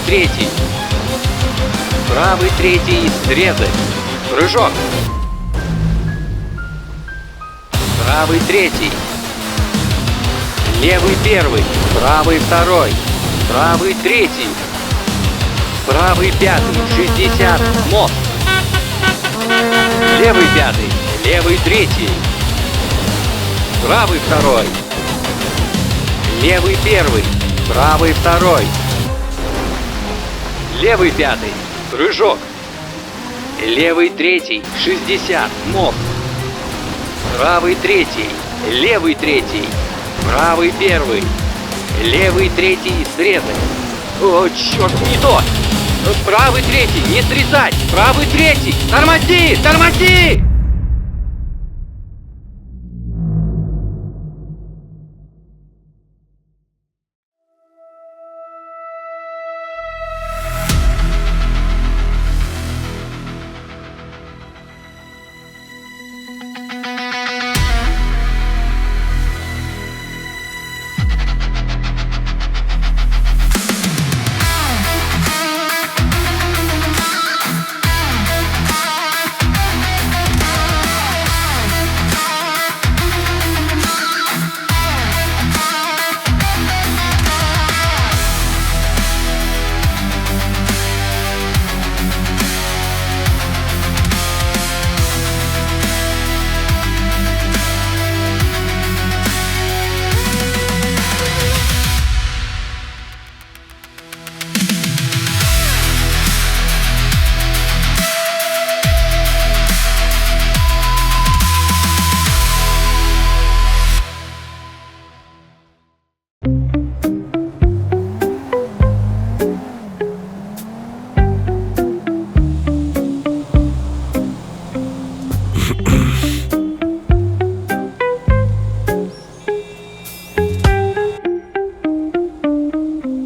третий. Правый третий, срезать. Прыжок. Правый третий. Левый первый. Правый второй. Правый третий. Правый пятый. 60. Мост. Левый пятый. Левый третий. Правый второй. Левый первый. Правый второй. Левый пятый. Прыжок. Левый третий. 60. Мост. Правый третий. Левый третий. Правый первый. Левый третий. Срезать. О, черт, не то. Правый третий. Не срезать. Правый третий. Тормози! Тормози!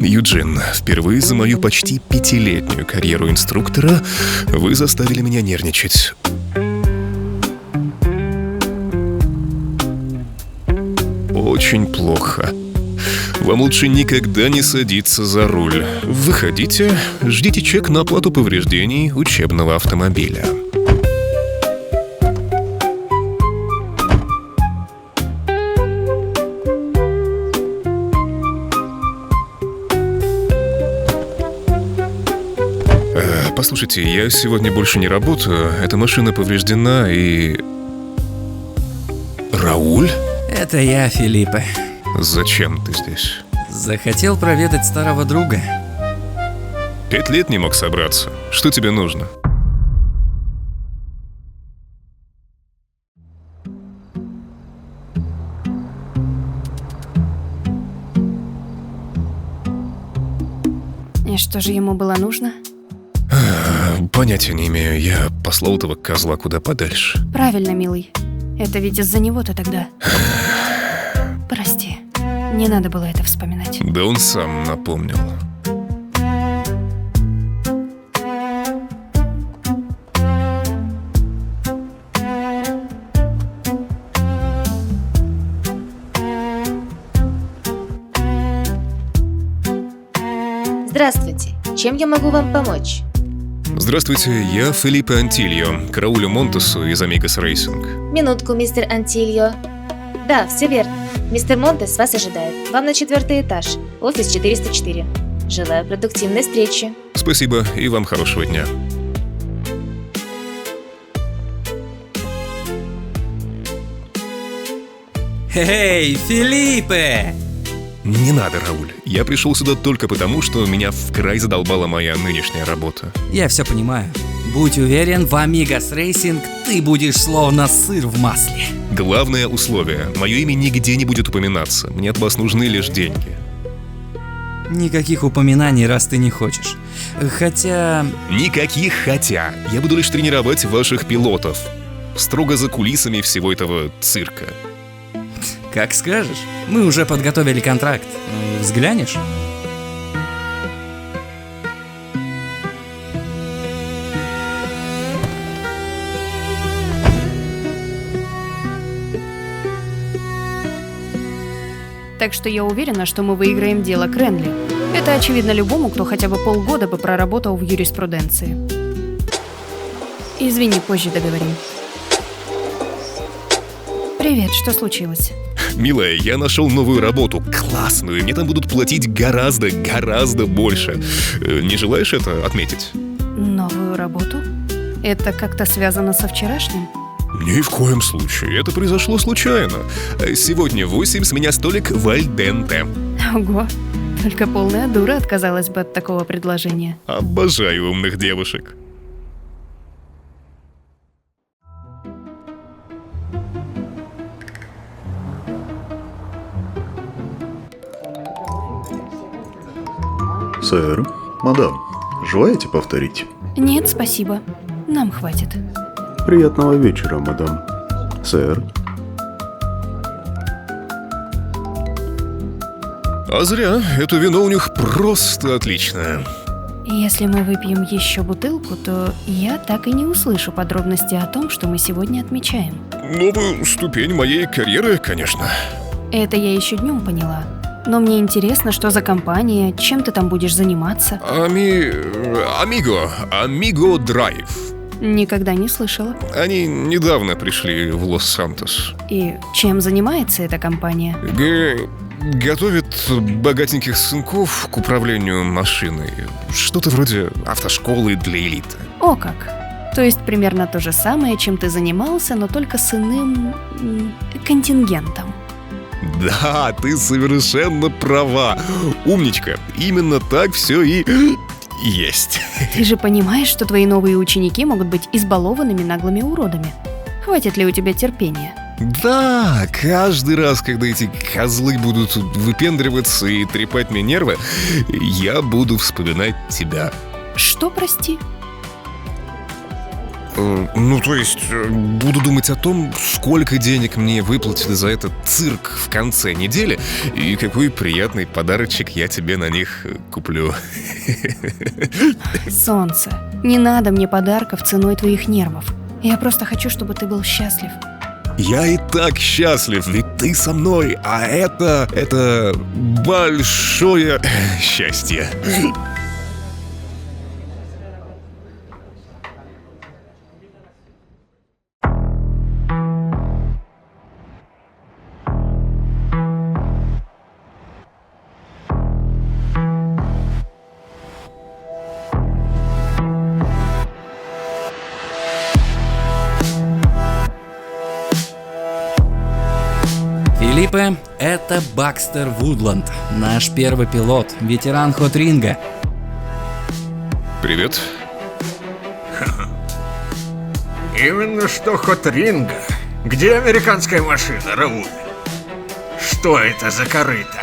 Юджин, впервые за мою почти 5-летнюю карьеру инструктора вы заставили меня нервничать. Очень плохо. Вам лучше никогда не садиться за руль. Выходите, ждите чек на оплату повреждений учебного автомобиля. Послушайте, я сегодня больше не работаю. Эта машина повреждена и... Рауль? Это я, Филиппе. Зачем ты здесь? Захотел проведать старого друга. 5 лет не мог собраться. Что тебе нужно? И что же ему было нужно? Понятия не имею. Я послал этого козла куда подальше. Правильно, милый. Это ведь из-за него-то тогда. Прости. Не надо было это вспоминать. Да он сам напомнил. Здравствуйте. Чем я могу вам помочь? Здравствуйте, я Филиппе Антильо, к Раулю Монтесу из Амигос Рейсинг. Минутку, мистер Антильо. Да, все верно. Мистер Монтес вас ожидает. Вам на 4-й этаж. Офис 404. Желаю продуктивной встречи. Спасибо, и вам хорошего дня. Эй, Филиппе! Не надо, Рауль. Я пришел сюда только потому, что меня в край задолбала моя нынешняя работа. Я все понимаю. Будь уверен, в Амигос Рейсинг ты будешь словно сыр в масле. Главное условие. Мое имя нигде не будет упоминаться. Мне от вас нужны лишь деньги. Никаких упоминаний, раз ты не хочешь. Хотя... Никаких «хотя». Я буду лишь тренировать ваших пилотов. Строго за кулисами всего этого цирка. Как скажешь. Мы уже подготовили контракт. Взглянешь? Так что я уверена, что мы выиграем дело Кренли. Это очевидно любому, кто хотя бы полгода бы проработал в юриспруденции. Извини, позже договорим. Привет, что случилось? Милая, я нашел новую работу, классную, мне там будут платить гораздо больше. Не желаешь это отметить? Новую работу? Это как-то связано со вчерашним? Ни в коем случае, это произошло случайно. Сегодня в 8 с меня столик в аль денте. Ого, только полная дура отказалась бы от такого предложения. Обожаю умных девушек. Сэр, мадам, желаете повторить? Нет, спасибо. Нам хватит. Приятного вечера, мадам. Сэр. А зря, это вино у них просто отличное. Если мы выпьем еще бутылку, то я так и не услышу подробности о том, что мы сегодня отмечаем. Новую ступень моей карьеры, конечно. Это я еще днем поняла. Но мне интересно, что за компания, чем ты там будешь заниматься. Амиго Драйв. Никогда не слышала. Они недавно пришли в Лос-Сантос. И чем занимается эта компания? Готовит богатеньких сынков к управлению машиной. Что-то вроде автошколы для элиты. О как! То есть примерно то же самое, чем ты занимался, но только с иным контингентом. Да, ты совершенно права. Умничка. Именно так все и есть. Ты же понимаешь, что твои новые ученики могут быть избалованными наглыми уродами. Хватит ли у тебя терпения? Да, каждый раз, когда эти козлы будут выпендриваться и трепать мне нервы, я буду вспоминать тебя. Что, прости? То есть, буду думать о том, сколько денег мне выплатили за этот цирк в конце недели и какой приятный подарочек я тебе на них куплю. Солнце, не надо мне подарков ценой твоих нервов. Я просто хочу, чтобы ты был счастлив. Я и так счастлив, ведь ты со мной, а это большое счастье. Филиппе, это Бакстер Вудланд, наш первый пилот, ветеран Хотринга. Привет. Именно что Хотринга. Где американская машина, Рауль? Что это за корыто?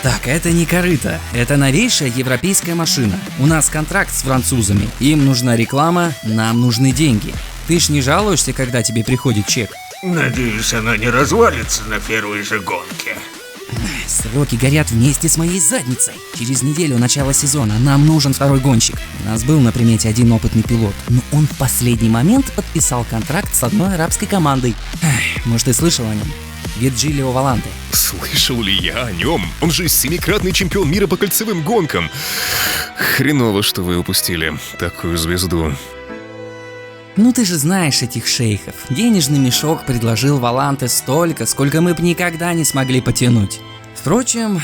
Так, это не корыто, это новейшая европейская машина. У нас контракт с французами, им нужна реклама, нам нужны деньги. Ты ж не жалуешься, когда тебе приходит чек? Надеюсь, она не развалится на первой же гонке. Сроки горят вместе с моей задницей. Через неделю начала сезона нам нужен второй гонщик. У нас был на примете один опытный пилот, но он в последний момент подписал контракт с одной арабской командой. Может, ты слышал о нем? Вирджилио Воланте. Слышал ли я о нем? Он же 7-кратный чемпион мира по кольцевым гонкам. Хреново, что вы упустили такую звезду. Ну ты же знаешь этих шейхов. Денежный мешок предложил Воланте столько, сколько мы бы никогда не смогли потянуть. Впрочем,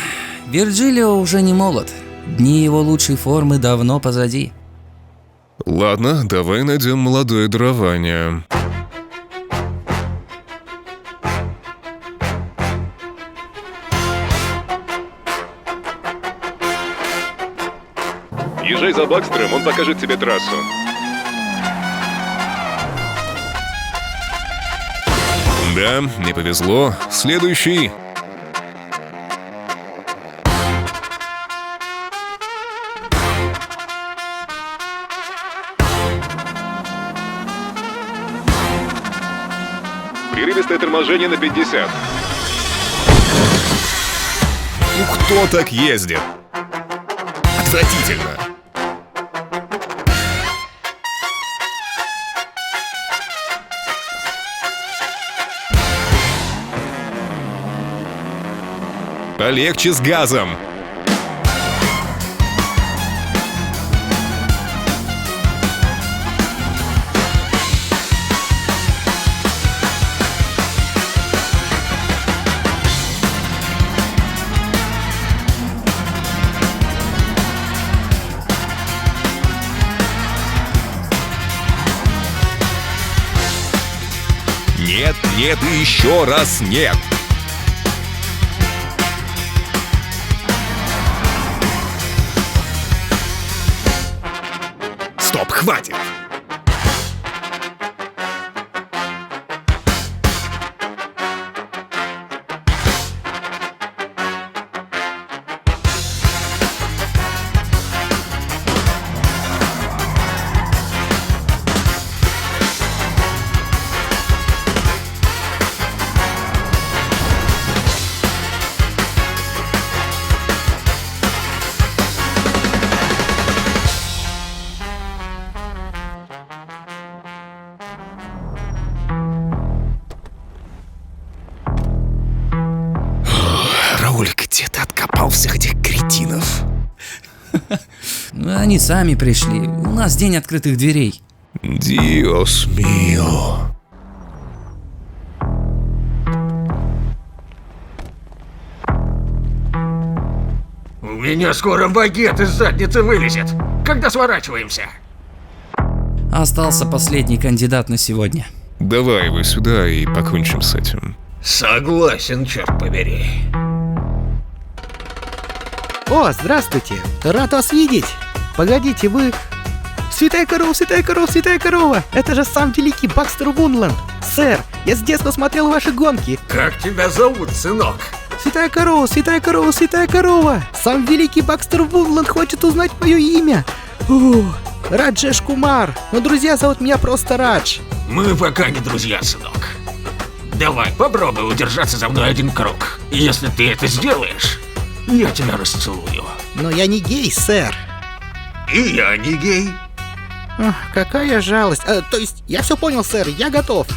Вирджилио уже не молод. Дни его лучшей формы давно позади. Ладно, давай найдем молодое дарование. Езжай за Бакстером, он покажет тебе трассу. Да, не повезло. Следующий. Прерывистое торможение на 50. Ну кто так ездит? Отвратительно. Полегче с газом. Нет, нет и еще раз нет. Стоп, хватит. Рауль, где ты откопал всех этих кретинов? Они сами пришли. У нас день открытых дверей. Диос мио. У меня скоро багет из задницы вылезет. Когда сворачиваемся? Остался последний кандидат на сегодня. Давай его сюда и покончим с этим. Согласен, черт побери. О, здравствуйте! Рад вас видеть! Погодите, вы... Святая корова, святая корова, святая корова! Это же сам великий Бакстер Вунланд! Сэр, я с детства смотрел ваши гонки! Как тебя зовут, сынок? Святая корова, святая корова, святая корова! Сам великий Бакстер Вунланд хочет узнать мое имя! Раджеш Кумар! Но друзья зовут меня просто Радж! Мы пока не друзья, сынок. Давай, попробуй удержаться за мной один круг. И если ты это сделаешь, я тебя расцелую. Но я не гей, сэр! И я не гей. Ах, какая жалость! То есть, я все понял, сэр, я готов!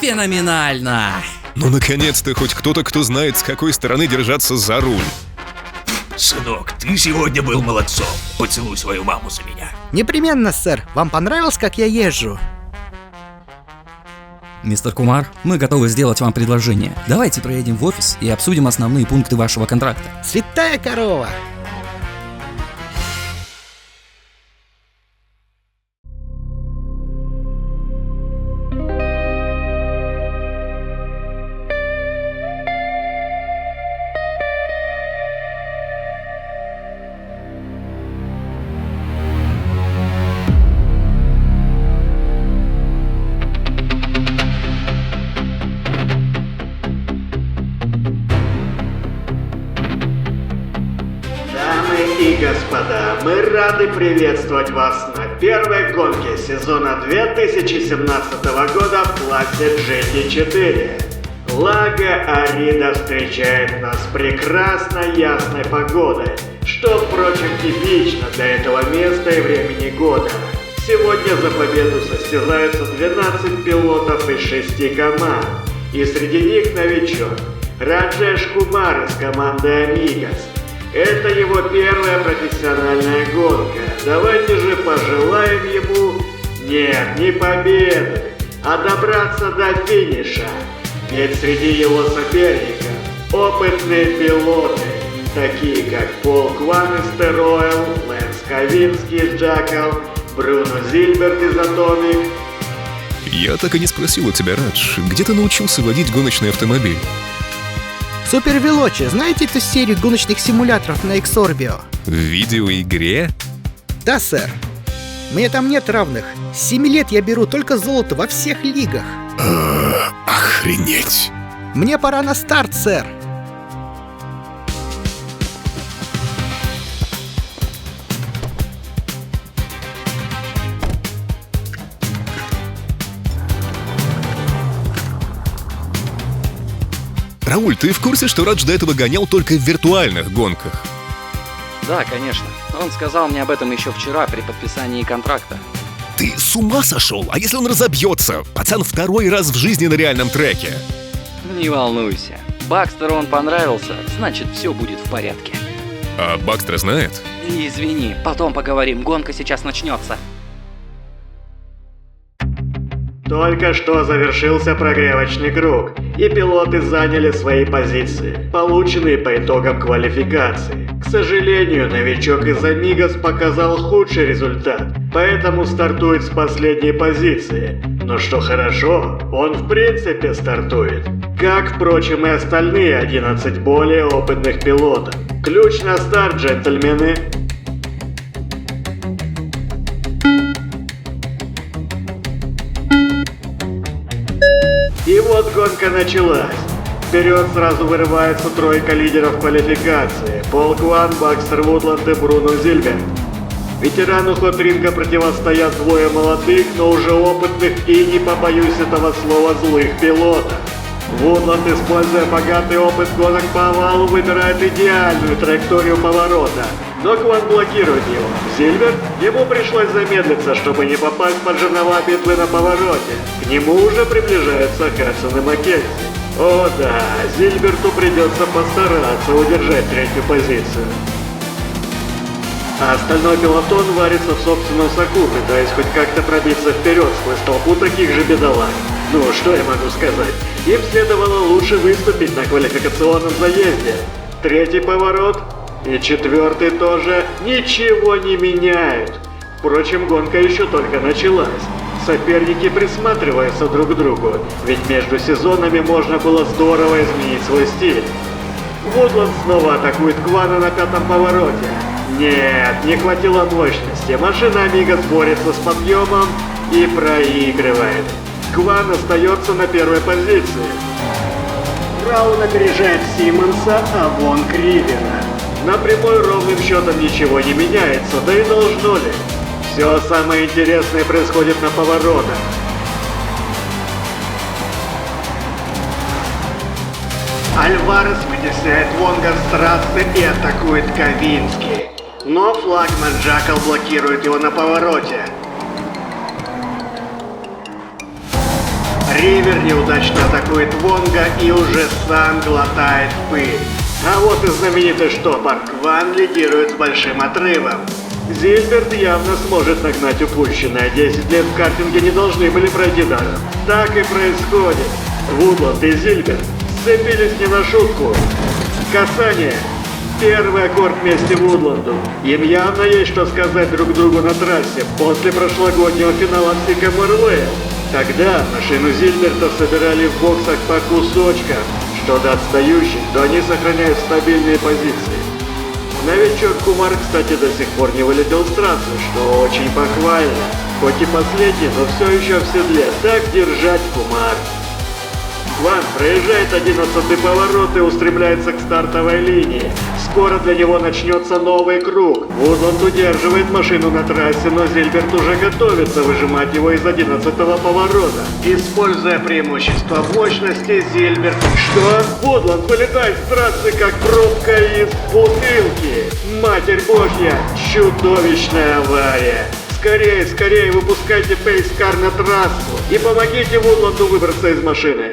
Феноменально! Ну, наконец-то хоть кто-то, кто знает, с какой стороны держаться за руль. Сынок, ты сегодня был молодцом. Поцелуй свою маму за меня. Непременно, сэр! Вам понравилось, как я езжу? Мистер Кумар, мы готовы сделать вам предложение. Давайте проедем в офис и обсудим основные пункты вашего контракта. Святая корова! И господа, мы рады приветствовать вас на первой гонке сезона 2017 года в классе GT4. Лага Арида встречает нас прекрасной ясной погодой, что, впрочем, типично для этого места и времени года. Сегодня за победу состязаются 12 пилотов из 6 команд, и среди них новичок Раджеш Кумар из команды Amigos. Это его первая профессиональная гонка. Давайте же пожелаем ему, нет, не победы, а добраться до финиша. Ведь среди его соперников опытные пилоты, такие как Пол Кванистер Ройл, Лэнс Ковинский из Джакал, Бруно Зильберт из Атомик. Я так и не спросил у тебя, Радж, где ты научился водить гоночный автомобиль? Супер Велочи, знаете эту серию гоночных симуляторов на Xorbio? В видеоигре? Да, сэр. Мне там нет равных. С 7 лет я беру только золото во всех лигах. Охренеть. Мне пора на старт, сэр. Рауль, ты в курсе, что Радж до этого гонял только в виртуальных гонках? Да, конечно. Он сказал мне об этом еще вчера при подписании контракта. Ты с ума сошел? А если он разобьется? Пацан второй раз в жизни на реальном треке. Не волнуйся. Бакстеру он понравился, значит, все будет в порядке. А Бакстер знает? Извини, потом поговорим, гонка сейчас начнется. Только что завершился прогревочный круг, и пилоты заняли свои позиции, полученные по итогам квалификации. К сожалению, новичок из Амигос показал худший результат, поэтому стартует с последней позиции. Но что хорошо, он в принципе стартует. Как, впрочем, и остальные 11 более опытных пилотов. Ключ на старт, джентльмены. И вот гонка началась. Вперед сразу вырывается тройка лидеров квалификации. Пол Кван, Бакстер Вудланд и Бруно Зильберт. Ветерану Хотринга противостоят двое молодых, но уже опытных и, не побоюсь этого слова, злых пилотов. Вудланд, используя богатый опыт гонок по овалу, выбирает идеальную траекторию поворота, но Кван блокирует его. Зильберт, ему пришлось замедлиться, чтобы не попасть под жернова битвы на повороте. К нему уже приближаются Хадсон и Маккензи. О да, Зильберту придется постараться удержать третью позицию. А остальной пилотон варится в собственном соку, пытаясь хоть как-то пробиться вперед сквозь толпу таких же бедолаг. Ну, что я могу сказать? Им следовало лучше выступить на квалификационном заезде. Третий поворот и четвертый тоже ничего не меняют. Впрочем, гонка еще только началась. Соперники присматриваются друг к другу, ведь между сезонами можно было здорово изменить свой стиль. Вудланд снова атакует Квана на пятом повороте. Нет, не хватило мощности. Машина Амигос борется с подъемом и проигрывает. Кван остается на первой позиции. Браун опережает Симмонса, а Вон Кривера. На прямой ровным счетом ничего не меняется, да и должно ли. Все самое интересное происходит на поворотах. Альварес вытесняет Вонга с трассы и атакует Ковински. Но флагман Джакал блокирует его на повороте. Ривер неудачно атакует Вонга и уже сам глотает пыль. А вот и знаменитый штопор. Кван лидирует с большим отрывом. Зильберт явно сможет нагнать упущенное. 10 лет в картинге не должны были пройти даром. Так и происходит. Вудланд и Зильберт сцепились не на шутку. Касание. Первый аккорд вместе Вудланду. Им явно есть что сказать друг другу на трассе после прошлогоднего финала в Sycamore Vale. Тогда машину Зильберта собирали в боксах по кусочкам. Что до отстающих, то они сохраняют стабильные позиции. Новичок Кумар, кстати, до сих пор не вылетел с трассы, что очень похвально. Хоть и последний, но все еще в седле. Так держать, Кумар. Кван проезжает 11-й поворот и устремляется к стартовой линии. Скоро для него начнется новый круг. Вудланд удерживает машину на трассе, но Зильберт уже готовится выжимать его из 11-го поворота. Используя преимущество мощности, Зильберт... Что? Вудланд вылетает с трассы, как пробка из бутылки. Матерь Божья, чудовищная авария. Скорее, скорее выпускайте пейскар на трассу и помогите Вудланду выбраться из машины.